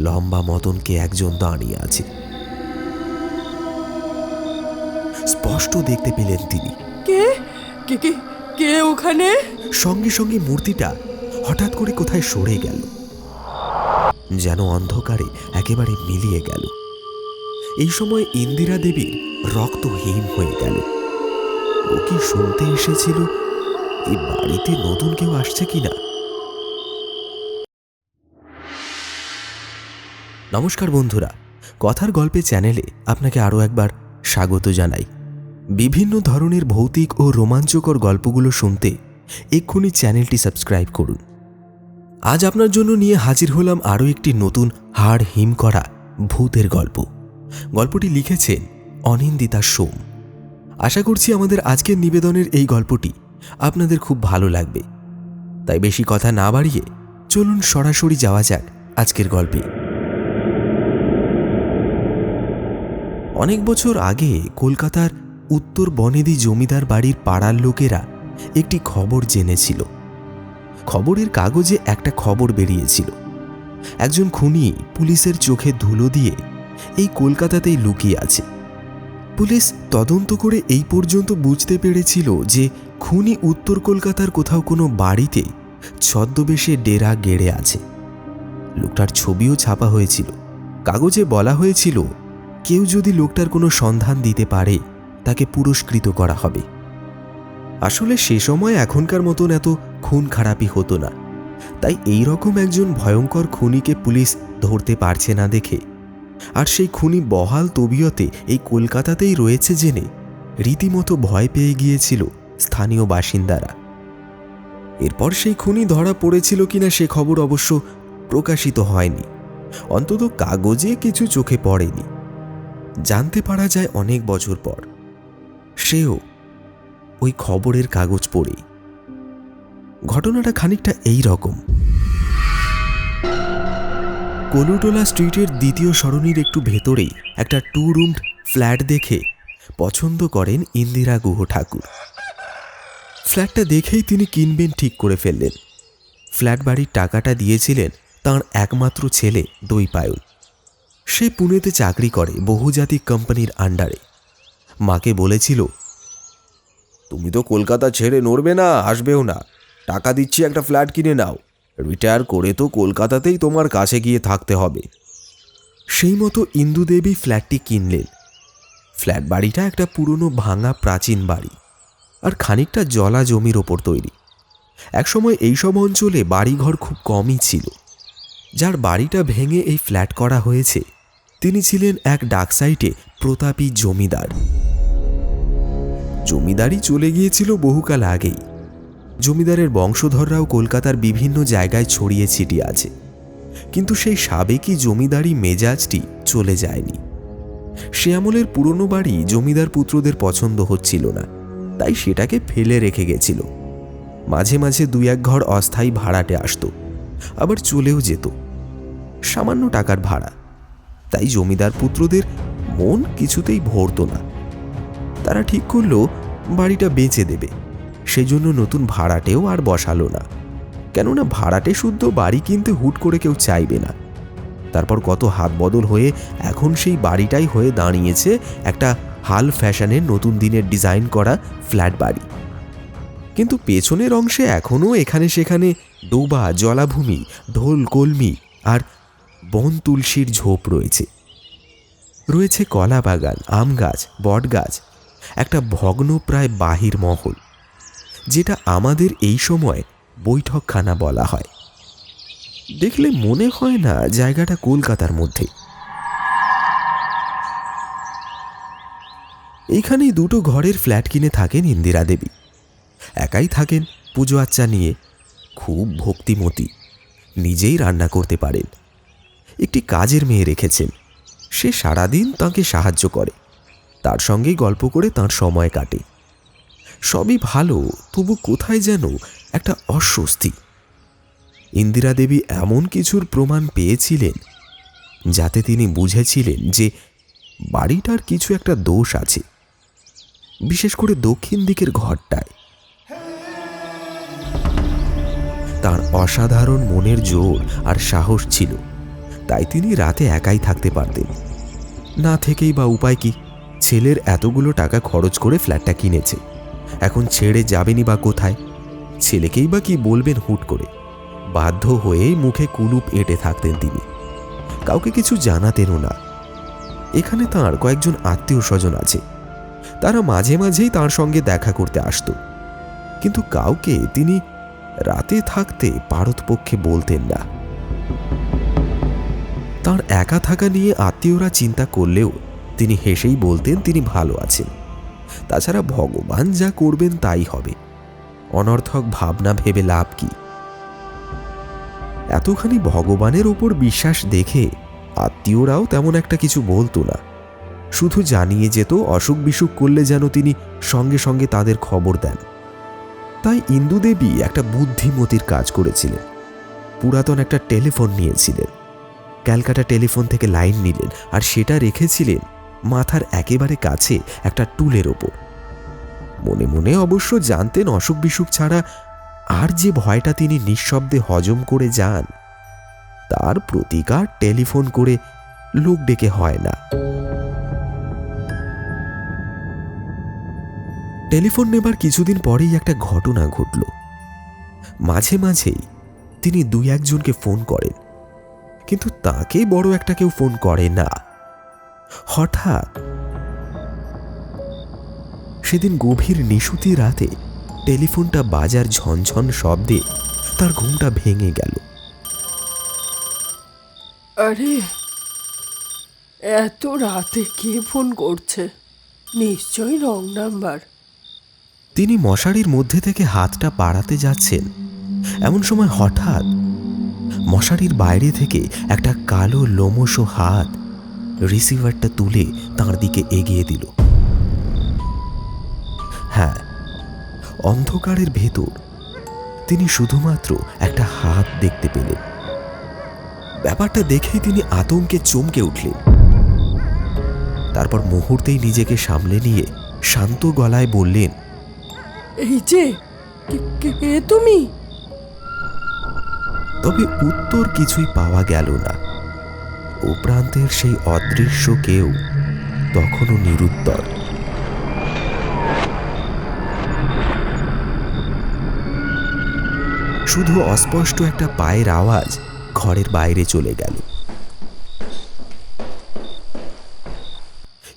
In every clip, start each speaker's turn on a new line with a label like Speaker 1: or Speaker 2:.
Speaker 1: লম্বা মতনকে একজন দাঁড়িয়ে আছে। স্পষ্ট দেখতে পেলেন তিনি।
Speaker 2: কে কে কে কে ওখানে?
Speaker 1: সঙ্গে সঙ্গে মূর্তিটা হঠাৎ করে কোথায় সরে গেল, যেন অন্ধকারে একেবারে মিলিয়ে গেল। এই সময় ইন্দিরা দেবীর রক্তহীন হয়ে গেল। ও কি শুনতে এসেছিল এই বাড়িতে নতুন কেউ আসছে কিনা? নমস্কার বন্ধুরা, কথার গল্পে চ্যানেলে আপনাকে আরও একবার স্বাগত জানাই। বিভিন্ন ধরনের ভৌতিক ও রোমাঞ্চকর গল্পগুলো শুনতে এক্ষুনি চ্যানেলটি সাবস্ক্রাইব করুন। আজ আপনার জন্য নিয়ে হাজির হলাম আরও একটি নতুন হাড় হিম করা ভূতের গল্প। গল্পটি লিখেছেন অনিন্দিতা সোম। আশা করছি আমাদের আজকের নিবেদনের এই গল্পটি আপনাদের খুব ভালো লাগবে। তাই বেশি কথা না বাড়িয়ে চলুন সরাসরি যাওয়া যাক আজকের গল্পে। অনেক বছর আগে কলকাতার উত্তর বনেদি জমিদার বাড়ির পাড়ার লোকেরা একটি খবর জেনেছিল। খবরের কাগজে একটা খবর বেরিয়েছিল, একজন খুনি পুলিশের চোখে ধুলো দিয়ে এই কলকাতাতেই লুকিয়ে আছে। পুলিশ তদন্ত করে এই পর্যন্ত বুঝতে পেরেছিল যে খুনি উত্তর কলকাতার কোথাও কোনো বাড়িতে ছদ্মবেশে ডেরা গেড়ে আছে। লোকটার ছবিও ছাপা হয়েছিল। কাগজে বলা হয়েছিল কেউ যদি লোকটার কোনো সন্ধান দিতে পারে তাকে পুরস্কৃত করা হবে। আসলে সে সময় এখনকার মতন এত খুন খারাপি হতো না, তাই এই রকম একজন ভয়ঙ্কর খুনিকে পুলিশ ধরতে পারছে না দেখে, আর সেই খুনি বহাল তবিয়তে এই কলকাতাতেই রয়েছে জেনে রীতিমতো ভয় পেয়ে গিয়েছিল স্থানীয় বাসিন্দারা। এরপর সেই খুনি ধরা পড়েছিল কিনা সে খবর অবশ্য প্রকাশিত হয়নি, অন্তত কাগজে কিছু চোখে পড়েনি। জানতে পারা যায় অনেক বছর পর সেও ওই খবরের কাগজ পড়ে। ঘটনাটা খানিকটা এই রকম। কলুটোলা স্ট্রিটের দ্বিতীয় সরণির একটু ভেতরেই একটা 2 রুমড ফ্ল্যাট দেখে পছন্দ করেন ইন্দিরা গুহ ঠাকুর। ফ্ল্যাটটা দেখেই তিনি কিনবেন ঠিক করে ফেললেন। ফ্ল্যাট বাড়ির টাকাটা দিয়েছিলেন তাঁর একমাত্র ছেলে দৈপায়ন। সে পুনেতে চাকরি করে বহুজাতিক কোম্পানির আন্ডারে। মাকে বলেছিল, তুমি তো কলকাতা ছেড়ে নড়বে না, আসবেও না, টাকা দিচ্ছি একটা ফ্ল্যাট কিনে নাও, রিটায়ার করে তো কলকাতাতেই তোমার কাছে গিয়ে থাকতে হবে। সেই মতো ইন্দু দেবী ফ্ল্যাটটি কিনলেন। ফ্ল্যাট বাড়িটা একটা পুরনো ভাঙা প্রাচীন বাড়ি, আর খানিকটা জলা জমির ওপর তৈরি। একসময় এইসব অঞ্চলে বাড়িঘর খুব কমই ছিল। যার বাড়িটা ভেঙে এই ফ্ল্যাট করা হয়েছে তিনি ছিলেন এক ডাকসাইটে প্রতাপী জমিদার। জমিদারি চলে গিয়েছিল বহুকাল আগেই। জমিদারের বংশধররাও কলকাতার বিভিন্ন জায়গায় ছড়িয়ে ছিটিয়ে আছে, কিন্তু সেই সাবেকি জমিদারি মেজাজটি চলে যায়নি। সে আমলের পুরনো বাড়ি জমিদার পুত্রদের পছন্দ হচ্ছিল না, তাই সেটাকে ফেলে রেখে গেছিল। মাঝে মাঝে 2-1 ঘর অস্থায়ী ভাড়াটে আসতো, আবার চলেও যেত। সামান্য টাকার ভাড়া, তাই জমিদার পুত্রদের মন কিছুতেই ভরত না। তারা ঠিক করলো বাড়িটা বেচে দেবে। সেজন্য নতুন ভাড়াটেও আর বসালো না, কেননা ভাড়াটে শুদ্ধ বাড়ি কিনতে হুট করে কেউ চাইবে না। তারপর কত হাত বদল হয়ে এখন সেই বাড়িটাই হয়ে দাঁড়িয়েছে একটা হাল ফ্যাশনের নতুন দিনের ডিজাইন করা ফ্ল্যাট বাড়ি। কিন্তু পেছনের অংশে এখনও এখানে সেখানে ডোবা, জলাভূমি, ঢোল কলমি আর বন তুলসীর ঝোপ রয়েছে। রয়েছে কলা বাগান, আম গাছ, বট গাছ, একটা ভগ্ন প্রায় বাহির মহল, যেটা আমাদের এই সময় বৈঠকখানা বলা হয়। দেখলে মনে হয় না জায়গাটা কলকাতার মধ্যে। এইখানেই 2টো ঘরের ফ্ল্যাট কিনে থাকেন ইন্দিরা দেবী। একাই থাকেন, পুজো আচ্চা নিয়ে, খুব ভক্তিমতী, নিজেই রান্না করতে পারেন। একটি কাজের মেয়ে রেখেছেন, সে সারাদিন তাঁকে সাহায্য করে, তার সঙ্গেই গল্প করে তাঁর সময় কাটে। সবই ভালো, তবু কোথায় যেন একটা অস্বস্তি। ইন্দিরা দেবী এমন কিছুর প্রমাণ পেয়েছিলেন যাতে তিনি বুঝেছিলেন যে বাড়িটার কিছু একটা দোষ আছে, বিশেষ করে দক্ষিণ দিকের ঘরটায়। তার অসাধারণ মনের জোর আর সাহস ছিল, তাই তিনি রাতে একাই থাকতে পারতেন। না থেকেই বা উপায় কি, ছেলের এতগুলো টাকা খরচ করে ফ্ল্যাটটা কিনেছে, এখন ছেড়ে যাবেনই বা কোথায়? ছেলেকেই বা কি বলবেন হুট করে? বাধ্য হয়ে মুখে কুলুপ এঁটে থাকতেন তিনি, কাউকে কিছু জানাতেনও না। এখানে তাঁর কয়েকজন আত্মীয় স্বজন আছে, তারা মাঝে মাঝেই তাঁর সঙ্গে দেখা করতে আসত, কিন্তু কাউকে তিনি রাতে থাকতে পারতপক্ষে বলতেন না। তাঁর একা থাকা নিয়ে আত্মীয়রা চিন্তা করলেও তিনি হেসেই বলতেন তিনি ভালো আছেন। তাছাড়া ভগবান যা করবেন তাই হবে, অনর্থক ভাবনা ভেবে লাভ কি? এতখানি ভগবানের ওপর বিশ্বাস দেখে আত্মীয়রাও তেমন একটা কিছু বলতো না, শুধু জানিয়ে যেত অসুখ বিসুখ করলে যেন তিনি সঙ্গে সঙ্গে তাদের খবর দেন। তাই ইন্দু দেবী একটা বুদ্ধিমতির কাজ করেছিলেন। পুরাতন একটা টেলিফোন নিয়েছিলেন, ক্যালকাটা টেলিফোন থেকে লাইন নিলেন, আর সেটা রেখেছিলেন মাথার একেবারে কাছে একটা টুলের ওপর। মনে মনে অবশ্য জানতেন অসুখ বিসুখ ছাড়া আর যে ভয়টা তিনি নিঃশব্দে হজম করে যান, তার প্রতিকার টেলিফোন করে লোক ডেকে হয় না। টেলিফোন নেবার কিছুদিন পরেই একটা ঘটনা ঘটল। মাঝে মাঝেই তিনি দুই একজনকে ফোন করেন, কিন্তু তাকে বড় একটা কেউ ফোন করে না। হঠাৎ সেদিন গভীর নিশুতি রাতে টেলিফোনটা বাজার ঝনঝন শব্দে তার ঘুমটা ভেঙে গেল।
Speaker 2: আরে, এত রাতে কে ফোন করছে? নিশ্চয়ই রং নাম্বার।
Speaker 1: তিনি মশারির মধ্যে থেকে হাতটা বাড়াতে যাচ্ছেন, এমন সময় হঠাৎ মশারির বাইরে থেকে একটা কালো লোমশ হাত রিসিভারটা তুলে তাঁর দিকে এগিয়ে দিল। হ্যাঁ, অন্ধকারের ভেতর তিনি শুধুমাত্র একটা হাত দেখতে পেলেন। ব্যাপারটা দেখেই তিনি আতঙ্কে চমকে উঠলেন। তারপর মুহূর্তেই নিজেকে সামলে নিয়ে শান্ত গলায় বললেন,
Speaker 2: এই যে, কে তুমি?
Speaker 1: তবে উত্তর কিছুই পাওয়া গেল না। ও প্রান্তের সেই অদৃশ্য কেউ তখনও নিরুত্তর। শুধু অস্পষ্ট একটা পায়ের আওয়াজ ঘরের বাইরে চলে গেল।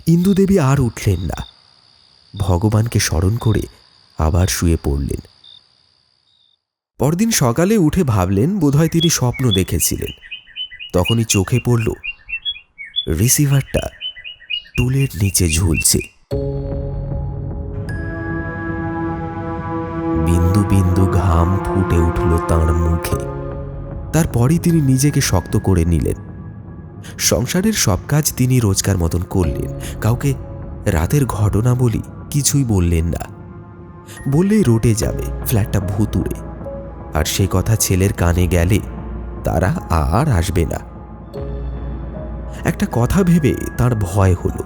Speaker 1: ইন্দু দেবী আর উঠলেন না, ভগবানকে স্মরণ করে আবার শুয়ে পড়লেন। পরদিন সকালে উঠে ভাবলেন বোধহয় তিনি স্বপ্ন দেখেছিলেন। তখনই চোখে পড়ল রিসিভারটা টুলের নিচে ঝুলছে। বিন্দু বিন্দু ঘাম ফুটে উঠল তাঁর মুখে। তারপরই তিনি নিজেকে শক্ত করে নিলেন। সংসারের সব কাজ তিনি রোজকার মতন করলেন, কাউকে রাতের ঘটনা বলি কিছুই বললেন না। বললেই রটে যাবে ফ্ল্যাটটা ভুতুড়ে, আর সে কথা ছেলের কানে গেলে তারা আর আসবে না। একটা কথা ভেবে তার ভয় হলো।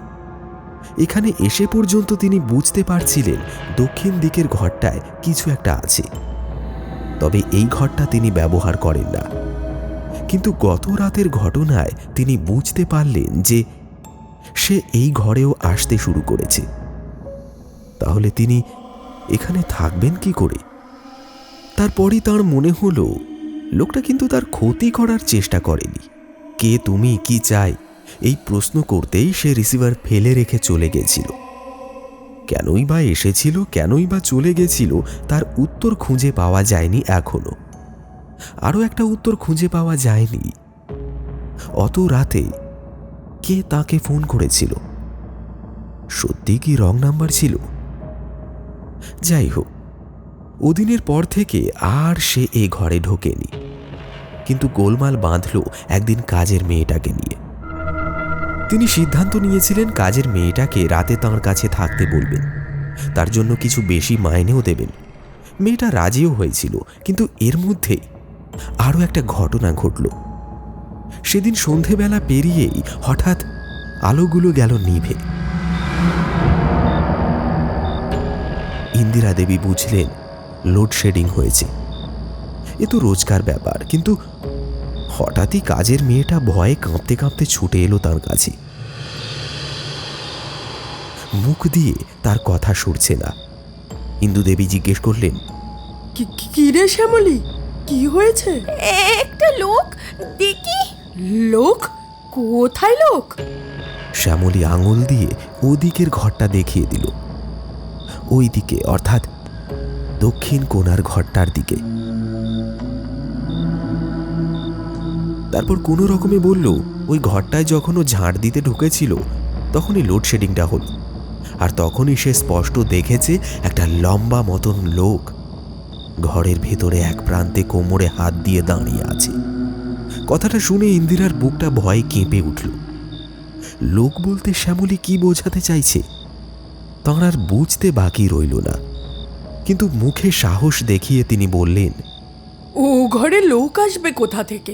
Speaker 1: এখানে এসে পর্যন্ত তিনি বুঝতে পারছিলেন দক্ষিণ দিকের ঘরটায় কিছু একটা আছে, তবে এই ঘরটা তিনি ব্যবহার করেন না। কিন্তু গত রাতের ঘটনায় তিনি বুঝতে পারলেন যে সে এই ঘরেও আসতে শুরু করেছে। তাহলে তিনি এখানে থাকবেন কি করে? তারপরই তার মনে হলো লোকটা কিন্তু তার ক্ষতি করার চেষ্টা করেনি। কে তুমি, কি চাই, এই প্রশ্ন করতেই সে রিসিভার ফেলে রেখে চলে গেছিল। কেনই বা এসেছিল, কেনই বা চলে গেছিল, তার উত্তর খুঁজে পাওয়া যায়নি এখনো। আরও একটা উত্তর খুঁজে পাওয়া যায়নি, অত রাতে কে তাকে ফোন করেছিল? সত্যি কি রং নাম্বার ছিল? যাই হোক, ওদিনের পর থেকে আর সে এ ঘরে ঢোকেনি। কিন্তু গোলমাল বাঁধল একদিন কাজের মেয়েটাকে নিয়ে। তিনি সিদ্ধান্ত নিয়েছিলেন কাজের মেয়েটাকে রাতে তাঁর কাছে থাকতে বলবেন, তার জন্য কিছু বেশি মাইনেও দেবেন। মেয়েটা রাজিও হয়েছিল, কিন্তু এর মধ্যে আরও একটা ঘটনা ঘটল। সেদিন সন্ধেবেলা পেরিয়েই হঠাৎ আলোগুলো গেল নিভে। ইন্দিরা দেবী বুঝলেন লোডশেডিং হয়েছে। এ তো রোজকার ব্যাপার, কিন্তু হঠাৎই কাজের মেয়েটা ভয়ে কাঁপতে কাঁপতে ছুটে এলো তার কাছে। মুখ দিয়ে তার কথা সরছে না। ইন্দু দেবী জিজ্ঞেস করলেন,
Speaker 2: কি রে শ্যামলী, কি হয়েছে?
Speaker 3: একটা লোক দেখি।
Speaker 2: লোক? কোথায় লোক?
Speaker 1: শ্যামলী আঙুল দিয়ে ওদিকের ঘরটা দেখিয়ে দিল। ওই দিকে, অর্থাৎ দক্ষিণ কোণার ঘরটার দিকে। তারপর কোনো রকমে বলল, ওই ঘরটায় যখন ও ঝাড় দিতে ঢুকেছিল তখনই লোডশেডিংটা হল, আর তখনই সে স্পষ্ট দেখেছে একটা লম্বা মতন লোক ঘরের ভেতরে এক প্রান্তে কোমরে হাত দিয়ে দাঁড়িয়ে আছে। কথাটা শুনে ইন্দিরার বুকটা ভয়ে কেঁপে উঠল। লোক বলতে শ্যামলী কি বোঝাতে চাইছে তাঁর আর বুঝতে বাকি রইল না, কিন্তু মুখে সাহস দেখিয়ে তিনি বললেন,
Speaker 2: ও ঘরে লোক আসবে কোথা থেকে?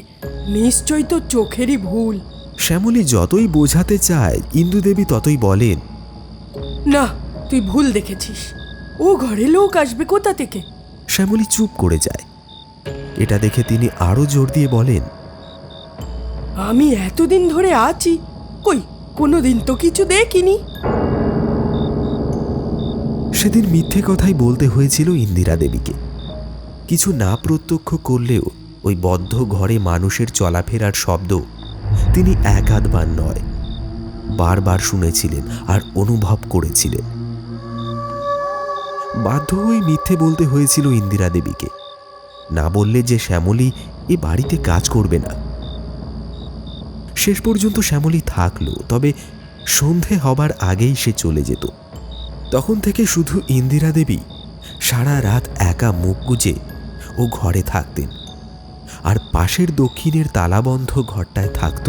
Speaker 2: নিশ্চয়ই তো চোখেরই ভুল।
Speaker 1: শ্যামলী যতই বোঝাতে চায় ইন্দু দেবী ততই বলেন,
Speaker 2: না, তুই ভুল দেখেছিস। ও ঘরে লোক আসবে কোথা থেকে?
Speaker 1: শ্যামলী চুপ করে যায়। এটা দেখে তিনি আরো জোর দিয়ে বলেন,
Speaker 2: আমি এতদিন ধরে আছি, কই কোনোদিন তো কিছু দেখিনি।
Speaker 1: সেদিন মিথ্যে কথাই বলতে হয়েছিল ইন্দিরা দেবীকে। কিছু না প্রত্যক্ষ করলেও ওই বদ্ধ ঘরে মানুষের চলাফেরার শব্দ তিনি এক আধবার নয়, বারবার শুনেছিলেন আর অনুভব করেছিলেন। বাধ্য হয়ে মিথ্যে বলতে হয়েছিল ইন্দিরা দেবীকে, না বললে যে শ্যামলী এ বাড়িতে কাজ করবে না। শেষ পর্যন্ত শ্যামলী থাকলো, তবে সন্ধে হবার আগেই সে চলে যেত। তখন থেকে শুধু ইন্দিরা দেবী সারা রাত একা মুখ গুজে ও ঘরে থাকতেন, আর পাশের দক্ষিণের তালাবন্ধ ঘরটায় থাকত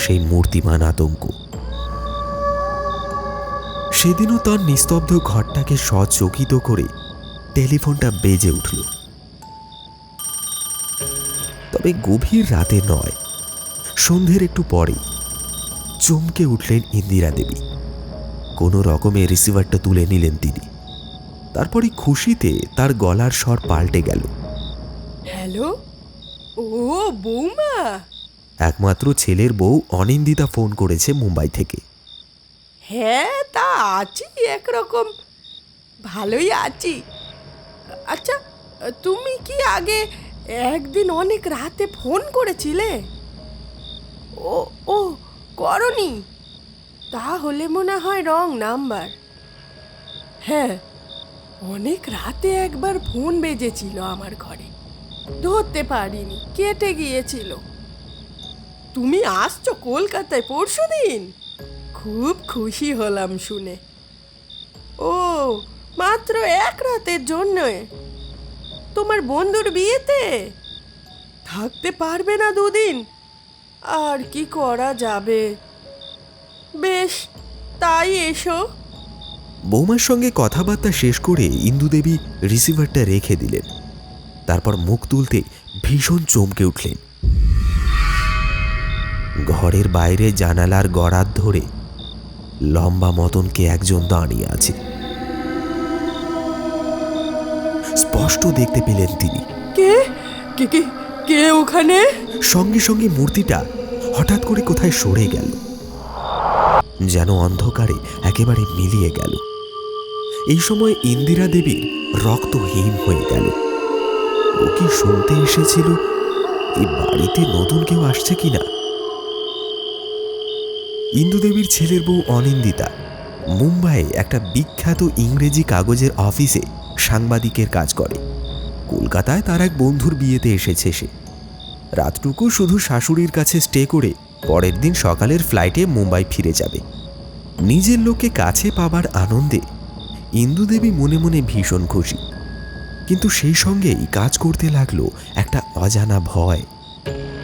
Speaker 1: সেই মূর্তিমান আতঙ্ক। সেদিনও তার নিস্তব্ধ ঘরটাকে সচকিত করে টেলিফোনটা বেজে উঠল। তবে গভীর রাতে নয়, সন্ধ্যের একটু পরে চমকে উঠলেন ইন্দিরা দেবী। কোনো রকমে রিসিভারটা তুলে নিলেন তিনি। তারপরে খুশিতে তার গলার স্বর পাল্টে গেল।
Speaker 2: হ্যালো, ও বৌমা।
Speaker 1: একমাত্র ছেলের বউ অনিন্দিতা ফোন করেছে মুম্বাই থেকে।
Speaker 2: হ্যাঁ, তা আছি, একরকম ভালোই আছি। আচ্ছা, তুমি কি আগে একদিন অনেক রাতে ফোন করেছিলে? ও ও করনি, তাহলে মনে হয় রং নাম্বার। হ্যাঁ, অনেক রাতে একবার ফোন বেজেছিল আমার ঘরে, ধরতে পারিনি, কেটে গিয়েছিল। তুমি আসছো কলকাতায় পরশুদিন? খুব খুশি হলাম শুনে। ও, মাত্র এক রাতের জন্য? তোমার বন্ধুর বিয়েতে থাকতে পারবে না দুদিন? আর কি করা যাবে, বেশ তাই এসো।
Speaker 1: বৌমার সঙ্গে কথাবার্তা শেষ করে ইন্দু দেবী রিসিভারটা রেখে দিলেন। তারপর মুখ তুলতে ভীষণ চমকে উঠলেন। ঘরের বাইরে জানালার গড়াত ধরে লম্বা মতন কে একজন দাঁড়িয়ে আছে। স্পষ্ট দেখতে পেলেন তিনি।
Speaker 2: কে কে কে কে ওখানে?
Speaker 1: সঙ্গে সঙ্গে মূর্তিটা হঠাৎ করে কোথায় সরে গেল, যেন অন্ধকারে একেবারে মিলিয়ে গেল। এই সময় ইন্দিরা দেবীর রক্ত হিম হয়ে গেল। ও কি শুনতে এসেছিল এই বাড়িতে নতুন কেউ আসছে কিনা? ইন্দু দেবীর ছেলের বউ অনিন্দিতা মুম্বাইয়ে একটা বিখ্যাত ইংরেজি কাগজের অফিসে সাংবাদিকের কাজ করে। কলকাতায় তার এক বন্ধুর বিয়েতে এসেছে সে। রাতটুকু শুধু শাশুড়ির কাছে স্টে করে পরের দিন সকালের ফ্লাইটে মুম্বাই ফিরে যাবে। নিজের লোককে কাছে পাবার আনন্দে ইন্দু দেবী মনে মনে ভীষণ খুশি, কিন্তু সেই সঙ্গেই কাজ করতে লাগলো একটা অজানা ভয়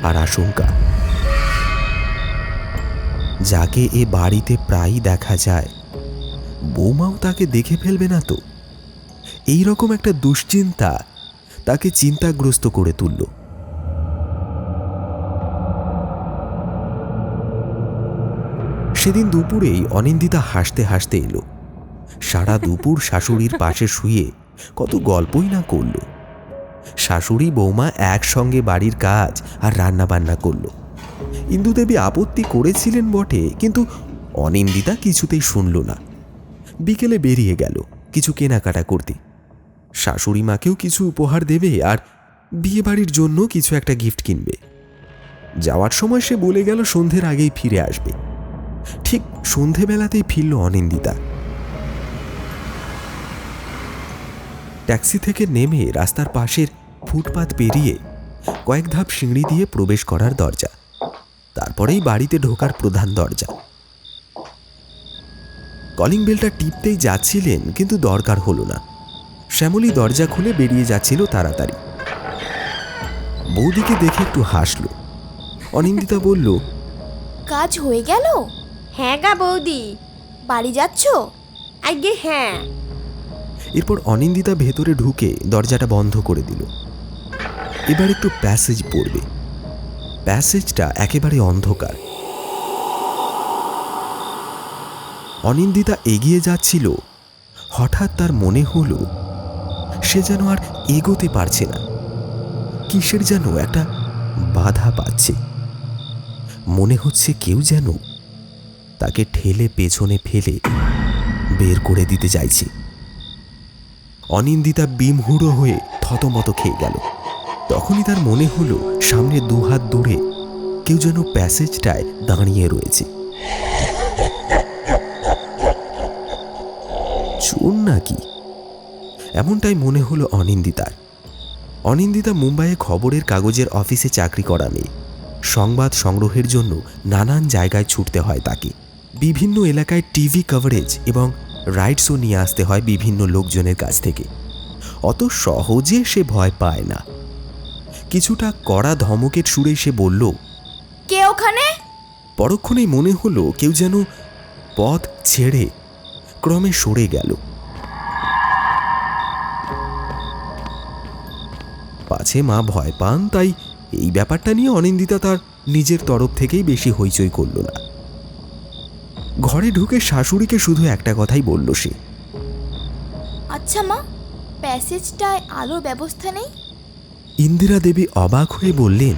Speaker 1: আর আশঙ্কা। যাকে এ বাড়িতে প্রায়ই দেখা যায়, বৌমাও তাকে দেখে ফেলবে না তো? এই রকম একটা দুশ্চিন্তা তাকে চিন্তাগ্রস্ত করে তুলল। সেদিন দুপুরেই অনিন্দিতা হাসতে হাসতে এলো। সারা দুপুর শাশুড়ির পাশে শুয়ে কত গল্পই না করল। শাশুড়ি বৌমা একসঙ্গে বাড়ির কাজ আর রান্না বান্না করল। ইন্দুদেবী আপত্তি করেছিলেন বটে, কিন্তু অনিন্দিতা কিছুতেই শুনল না। বিকেলে বেরিয়ে গেল কিছু কেনাকাটা করতে। শাশুড়ি মাকেও কিছু উপহার দেবে আর বিয়ে বাড়ির জন্য কিছু একটা গিফট কিনবে। যাওয়ার সময় সে বলে গেল সন্ধ্যের আগেই ফিরে আসবে। ঠিক সন্ধেবেলাতেই ফিরল অনিন্দিতা। ট্যাক্সি থেকে নেমে রাস্তার পাশের ফুটপাত পেরিয়ে কয়েক ধাপ সিঁড়ি দিয়ে প্রবেশ করার দরজা, তারপরেই বাড়িতে ঢোকার প্রধান দরজা। কলিং বেলটা টিপতেই যাচ্ছিলেন, কিন্তু দরকার হলো না। শ্যামলী দরজা খুলে বেরিয়ে যাচ্ছিল তাড়াতাড়ি। বৌদিকে দেখে একটু হাসল। অনিন্দিতা বলল,
Speaker 3: কাজ হয়ে গেল?
Speaker 4: হ্যাঁ গা বৌদি।
Speaker 3: বাড়ি যাচ্ছ?
Speaker 4: আগে হ্যাঁ।
Speaker 1: এরপর অনিন্দিতা ভেতরে ঢুকে দরজাটা বন্ধ করে দিল। এবার একটু প্যাসেজ পড়বে। প্যাসেজটা একেবারে অন্ধকার। অনিন্দিতা এগিয়ে যাচ্ছিল, হঠাৎ তার মনে হলো সে যেন আর এগোতে পারছে না। কিসের যেন একটা বাধা পাচ্ছে। মনে হচ্ছে কেউ যেন তাকে ঠেলে পেছনে ফেলে বের করে দিতে চাইছে। অনিন্দিতা বিমহুড়ো হয়ে থতমত খেয়ে গেল। তখনই তার মনে হলো সামনে দুহাত দূরে কেউ যেন প্যাসেজটায় দাঁড়িয়ে রয়েছে। চোর নাকি? এমনটাই মনে হলো অনিন্দিতার। অনিন্দিতা মুম্বাইয়ে খবরের কাগজের অফিসে চাকরি করা মেয়ে। সংবাদ সংগ্রহের জন্য নানান জায়গায় ছুটতে হয় তাকে। বিভিন্ন এলাকায় টিভি কভারেজ এবং রাইড শো নিয়ে আসতে হয় বিভিন্ন লোকজনের কাছ থেকে। অত সহজে সে ভয় পায় না। কিছুটা কড়া ধমকের সুরে সে বলল,
Speaker 3: কে ওখানে?
Speaker 1: পরক্ষণেই মনে হলো কেউ যেন পথ ছেড়ে ক্রমে সরে গেল। পাছে মা ভয় পান, তাই এই ব্যাপারটা নিয়ে অনিন্দিতা তার নিজের তরফ থেকেই বেশি হইচই করল না। ঘরে ঢুকে শাশুড়িকে শুধু একটা কথাই বলল সে,
Speaker 3: আচ্ছা মা, প্যাসেজটায় আলোর ব্যবস্থা নেই?
Speaker 1: ইন্দিরা দেবী অবাক হয়ে বললেন,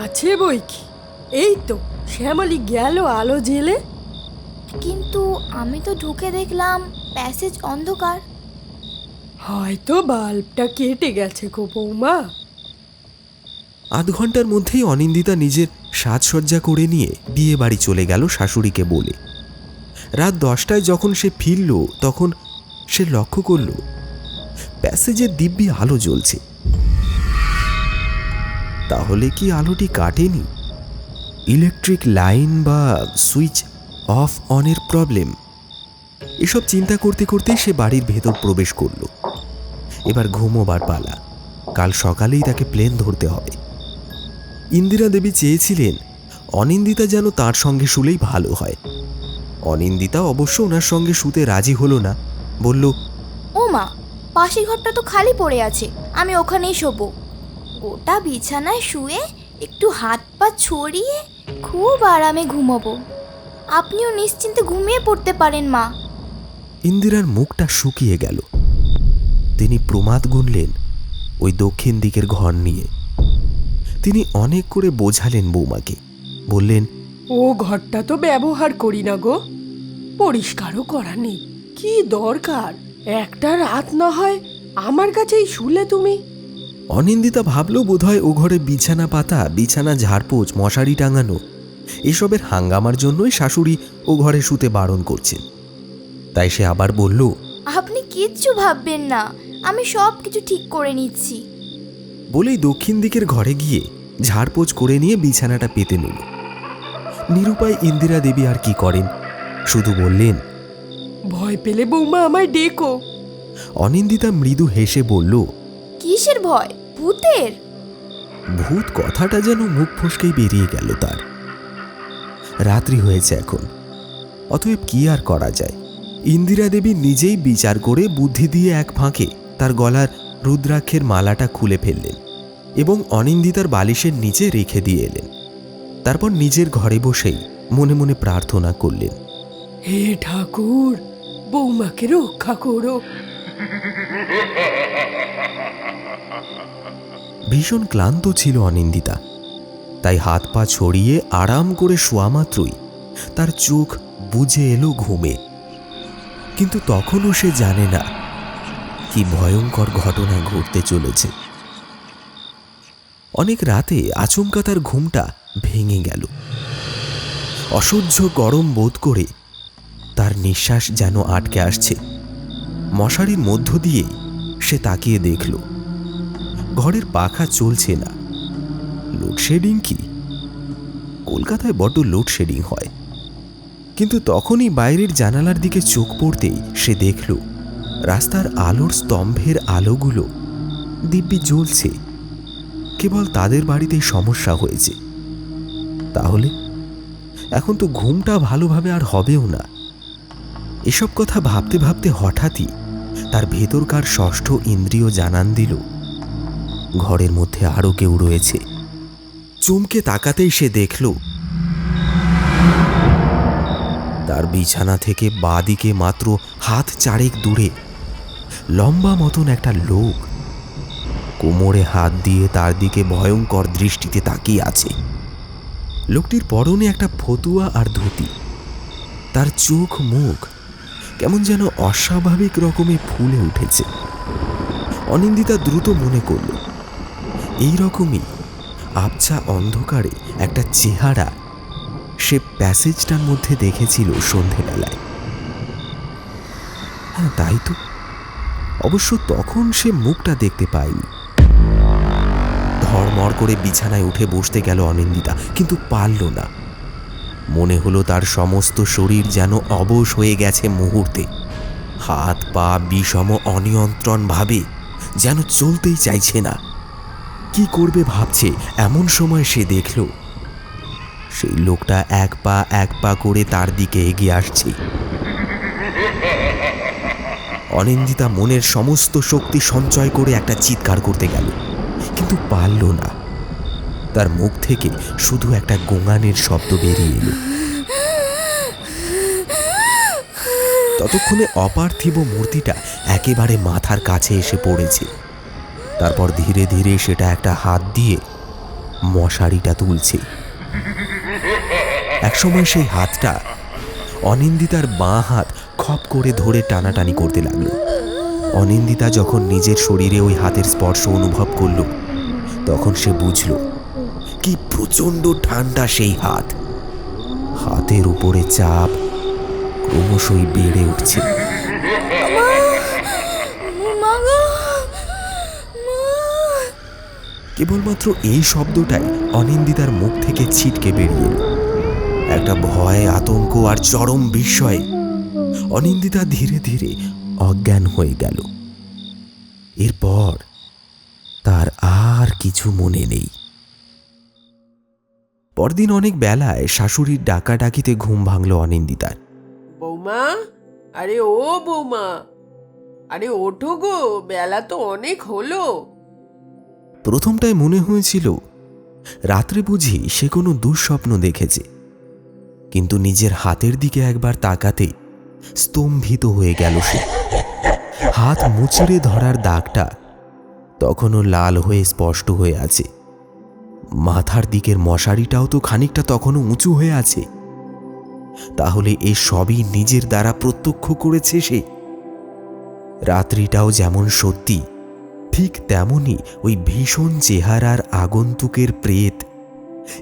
Speaker 2: আছে বই কি, এই তো শ্যামলী গেল আলো জেলে।
Speaker 3: কিন্তু আমি তো ঢুকে দেখলাম প্যাসেজ অন্ধকার।
Speaker 2: হয়তো বাল্বটা কেটে গেছে গো বৌমা।
Speaker 1: আধ ঘন্টার মধ্যেই অনিন্দিতা নিজের সাজসজ্জা করে নিয়ে বিয়ে বাড়ি চলে গেল শাশুড়িকে বলে। রাত 10টায় যখন সে ফিরল, তখন সে লক্ষ্য করল প্যাসেজের দিব্যি আলো জ্বলছে। তাহলে কি আলোটি কাটেনি? ইলেকট্রিক লাইন বা সুইচ অফ অনের প্রবলেম? এসব চিন্তা করতে করতেই সে বাড়ির ভেতর প্রবেশ করল। এবার ঘুমোবার পালা। কাল সকালেই তাকে প্লেন ধরতে হবে। ইন্দিরা দেবী চেয়েছিলেন অনিন্দিতা যেন তার সঙ্গে শুলেই ভালো হয়। অনিন্দিতা অবশ্য ওনার সঙ্গে শুতে রাজি হলো না। বলল,
Speaker 3: ও মা, পাশের ঘরটা তো খালি পড়ে আছে, আমি ওখানেই শোবো। গোটা বিছানায় শুয়ে একটু হাত পা ছড়িয়ে খুব আরামে ঘুমাবো। আপনিও নিশ্চিন্তে ঘুমিয়ে পড়তে পারেন মা।
Speaker 1: ইন্দিরার মুখটা শুকিয়ে গেল। তিনি প্রমাদ গুনলেন ওই দক্ষিণ দিকের ঘর নিয়ে। তিনি অনেক করে বোঝালেন বৌমাকে। বললেন,
Speaker 2: ও ঘরটা তো ব্যবহার করি না গো, পরিষ্কারও করা নেই। কি দরকার একটা রাত না হয় আমার কাছেই শুলে তুমি।
Speaker 1: অনিন্দিতা ভাবল বোধহয় ও ঘরে বিছানা পাতা, বিছানা ঝাড়পোছ, মশারি টাঙানো এসবের হাঙ্গামার জন্যই শাশুড়ি ও ঘরে শুতে বারণ করছেন। তাই সে আবার বলল,
Speaker 3: আপনি কিচ্ছু ভাববেন না, আমি সব কিছু ঠিক করে নিচ্ছি।
Speaker 1: বলেই দক্ষিণ দিকের ঘরে গিয়ে ঝাড়পোছ করে নিয়ে বিছানাটা পেতে নিল। নিরুপায় ইন্দিরা দেবী আর কি করেন, শুধু বললেন,
Speaker 2: ভয় পেলে বৌমা আমায় ডেকো।
Speaker 1: অনিন্দিতা মৃদু হেসে বলল,
Speaker 3: কিসের ভয়? ভূতের?
Speaker 1: ভূত কথাটা যেন মুখ ফসকেই বেরিয়ে গেল তার। রাত্রি হয়েছে এখন, অতএব কি আর করা যায়। ইন্দিরা দেবী নিজেই বিচার করে বুদ্ধি দিয়ে এক ফাঁকে তার গলার রুদ্রাক্ষের মালাটা খুলে ফেললেন এবং অনিন্দিতার বালিশের নিচে রেখে দিয়ে এলেন। তারপর নিজের ঘরে বসেই মনে মনে প্রার্থনা করলেন,
Speaker 2: হে ঠাকুর, বৌমাকে রক্ষা করো।
Speaker 1: ভীষণ ক্লান্ত ছিল অনিন্দিতা, তাই হাত পা ছড়িয়ে আরাম করে শোয়া মাত্রই তার চোখ বুজে এলো ঘুমে। কিন্তু তখনও সে জানে না কি ভয়ঙ্কর ঘটনা ঘটতে চলেছে। অনেক রাতে আচমকা তার ঘুমটা ভেঙে গেল। অসহ্য গরম বোধ করে তার নিঃশ্বাস যেন আটকে আসছে। মশারির মধ্য দিয়ে সে তাকিয়ে দেখল ঘরের পাখা চলছে না। লোডশেডিং কি? কলকাতায় বড্ড লোডশেডিং হয়। কিন্তু তখনই বাইরের জানালার দিকে চোখ পড়তেই সে দেখল রাস্তার আলোর স্তম্ভের আলোগুলো দিব্যি জ্বলছে। কেবল তাদের বাড়িতেই সমস্যা হয়েছে। তাহলে এখন তো ঘুমটা ভালোভাবে আর হবেও না। এসব কথা ভাবতে ভাবতে হঠাৎই তার ভেতরকার ষষ্ঠ ইন্দ্রিয় জানান দিল ঘরের মধ্যে আরও কেউ রয়েছে। চমকে তাকাতেই সে দেখল তার বিছানা থেকে বাঁদিকে মাত্র হাত চারেক দূরে লম্বা মতন একটা লোক কোমরে হাত দিয়ে তার দিকে ভয়ঙ্কর দৃষ্টিতে তাকিয়ে আছে। লোকটির পরনে একটা ফতুয়া আর ধুতি। তার চোখ মুখ কেমন যেন অস্বাভাবিক রকমে ফুলে উঠেছে। অনিন্দিতা দ্রুত মনে করল এই রকমই আবছা অন্ধকারে একটা চেহারা সে প্যাসেজটার মধ্যে দেখেছিল সন্ধেবেলায়। হ্যাঁ, তাই তো। অবশ্য তখন সে মুখটা দেখতে পায়নি। ধড়মড় করে বিছানায় উঠে বসতে গেল অনিন্দিতা, কিন্তু পারল না। মনে হলো তার সমস্ত শরীর যেন অবশ হয়ে গেছে মুহূর্তে। হাত পা বিষম অনিয়ন্ত্রণভাবে যেন চলতেই চাইছে না। কি করবে ভাবছে, এমন সময় সে দেখল সেই লোকটা এক পা করে তার দিকে এগিয়ে আসছে। অনিন্দিতা মনের সমস্ত শক্তি সঞ্চয় করে একটা চিৎকার করতে গেল, কিন্তু পারল না। তার মুখ থেকে শুধু একটা গোঙানের শব্দ বেরিয়ে এলো। ততক্ষণে অপার্থিব মূর্তিটা একেবারে মাথার কাছে এসে পড়েছে। তারপর ধীরে ধীরে সেটা একটা হাত দিয়ে মশারিটা তুলছে। একসময় সেই হাতটা অনিন্দিতার বাঁ হাত খপ করে ধরে টানাটানি করতে লাগলো। অনিন্দিতা যখন নিজের শরীরে ওই হাতের স্পর্শ অনুভব করল, তখন সে বুঝল কি প্রচণ্ড ঠান্ডা সেই হাত। হাতের উপরে চাপ ক্রমশই বেড়ে উঠছে। কেবলমাত্র এই শব্দটাই অনিন্দিতার মুখ থেকে ছিটকে বেরিয়ে এল। একটা ভয়, আতঙ্ক আর চরম বিস্ময়ে অনিন্দিতা ধীরে ধীরে অজ্ঞান হয়ে গেল। এরপর তার আর কিছু মনে নেই। পরদিন অনেক বেলায় শাশুড়ির ডাকাডাকিতে ঘুম ভাঙল অনিন্দিতার।
Speaker 2: বৌমা, আরে ও বৌমা, আরে ওঠো গো, বেলা তো অনেক হলো।
Speaker 1: প্রথমটায় মনে হয়েছিল রাত্রে বুঝি সে কোনো দুঃস্বপ্ন দেখেছে, কিন্তু নিজের হাতের দিকে একবার তাকাতে স্তম্ভিত হয়ে গেল সে। হাত মুচড়ে ধরার দাগটা তখনও লাল হয়ে স্পষ্ট হয়ে আছে। মাথার দিকের মশারিটাও তো খানিকটা তখনও উঁচু হয়ে আছে। তাহলে এ সবই নিজের দ্বারা প্রত্যক্ষ করেছে সে। রাত্রিটাও যেমন সত্যি, ঠিক তেমনই ওই ভীষণ চেহারার আগন্তুকের প্রেত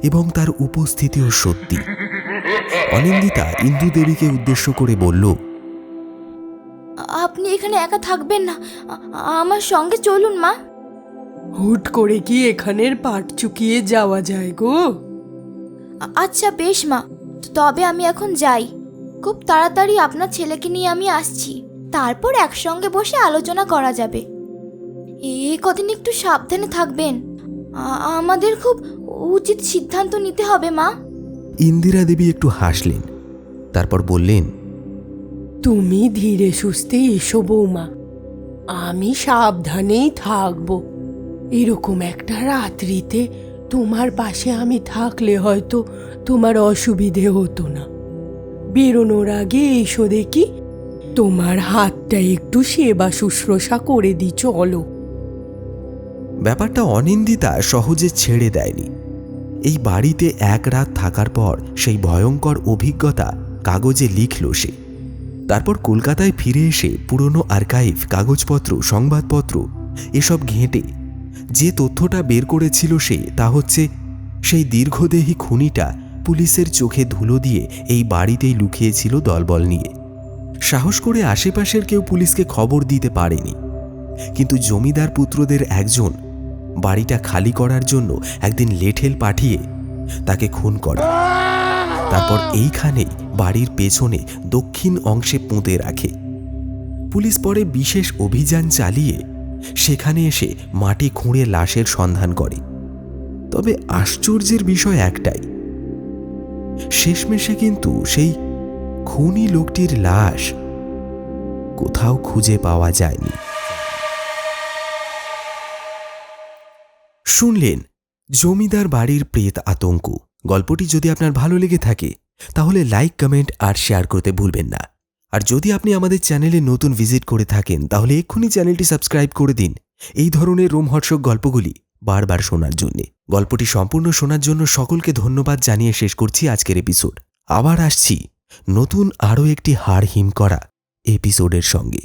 Speaker 1: এবং তার উপস্থিতিও সত্যি। অনিন্দিতা ইন্দু দেবীকে উদ্দেশ্য করে বলল,
Speaker 3: আপনি এখানে একা থাকবেন না, আমার সঙ্গে চলুন মা।
Speaker 2: হুট করে কি এখানের পাট চুকিয়ে যাওয়া যায় গো?
Speaker 3: আচ্ছা বেশ মা, তবে আমি এখন যাই। খুব তাড়াতাড়ি আপনার ছেলেকে নিয়ে আমি আসছি, তারপর একসঙ্গে বসে আলোচনা করা যাবে। এই কদিন একটু সাবধানে থাকবেন, আমাদের খুব উচিত সিদ্ধান্ত নিতে হবে মা।
Speaker 1: ইন্দিরা দেবী একটু হাসলেন, তারপর বললেন,
Speaker 2: তুমি ধীরে সুস্থে এসো বৌমা, আমি সাবধানেই থাকবো। এরকম একটা রাত্রিতে তোমার পাশে আমি থাকলে হয়তো তোমার অসুবিধে হতো না। বেরোনোর আগে এসো দেখি, তোমার হাতটা একটু সেবা শুশ্রূষা করে দি চলো।
Speaker 1: ব্যাপারটা অনিন্দিতা সহজে ছেড়ে দেয়নি। এই বাড়িতে এক রাত থাকার পর সেই ভয়ঙ্কর অভিজ্ঞতা কাগজে লিখল সে। তারপর কলকাতায় ফিরে এসে পুরনো আর্কাইভ, কাগজপত্র, সংবাদপত্র এসব ঘেঁটে যে তথ্যটা বের করেছিল সে, তা হচ্ছে সেই দীর্ঘদেহী খুনিটা পুলিশের চোখে ধুলো দিয়ে এই বাড়িতেই লুকিয়েছিল দলবল নিয়ে। সাহস করে আশেপাশের কেউ পুলিশকে খবর দিতে পারেনি, কিন্তু জমিদার পুত্রদের একজন বাড়িটা খালি করার জন্য একদিন লেঠেল পাঠিয়ে তাকে খুন করে। তারপর এইখানেই বাড়ির পেছনে দক্ষিণ অংশে পুঁতে রাখে। পুলিশ পরে বিশেষ অভিযান চালিয়ে সেখানে এসে মাটি খুঁড়ে লাশের সন্ধান করে। তবে আশ্চর্যের বিষয় একটাই, শেষমেশে কিন্তু সেই খুনি লোকটির লাশ কোথাও খুঁজে পাওয়া যায়নি। শুনলেন জমিদার বাড়ির প্রেত আতঙ্ক। গল্পটি যদি আপনার ভালো লেগে থাকে তাহলে লাইক, কমেন্ট আর শেয়ার করতে ভুলবেন না। আর যদি আপনি আমাদের চ্যানেলে নতুন ভিজিট করে থাকেন তাহলে এক্ষুনি চ্যানেলটি সাবস্ক্রাইব করে দিন এই ধরনের রোমহর্ষক গল্পগুলি বারবার শোনার জন্য। গল্পটি সম্পূর্ণ শোনার জন্য সকলকে ধন্যবাদ জানিয়ে শেষ করছি আজকের এপিসোড। আবার আসছি নতুন আরও একটি হাড় হিম করা এপিসোডের সঙ্গে।